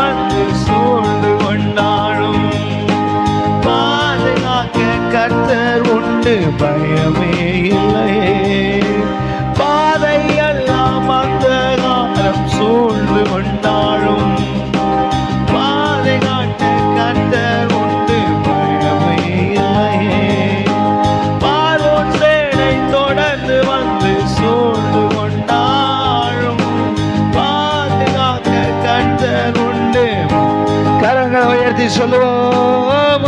வந்து சூழ்ந்து கொண்டாலும் பாதுகாக்க கர்த்தர் உண்டு, பயமே இல்லையே. பாதையெல்லாம் அந்தகாரம் சூழ்ந்து கொண்டாலும் பாதுகாக்க கர்த்தர் உண்டு, பயமே இல்லையே. பார்வோன் சேனை தொடர்ந்து வந்து சூழ்ந்து கொண்டாலும் பாதுகாக்க கர்த்தர் உண்டு. கரங்களை உயர்த்தி சொல்லுவோம்,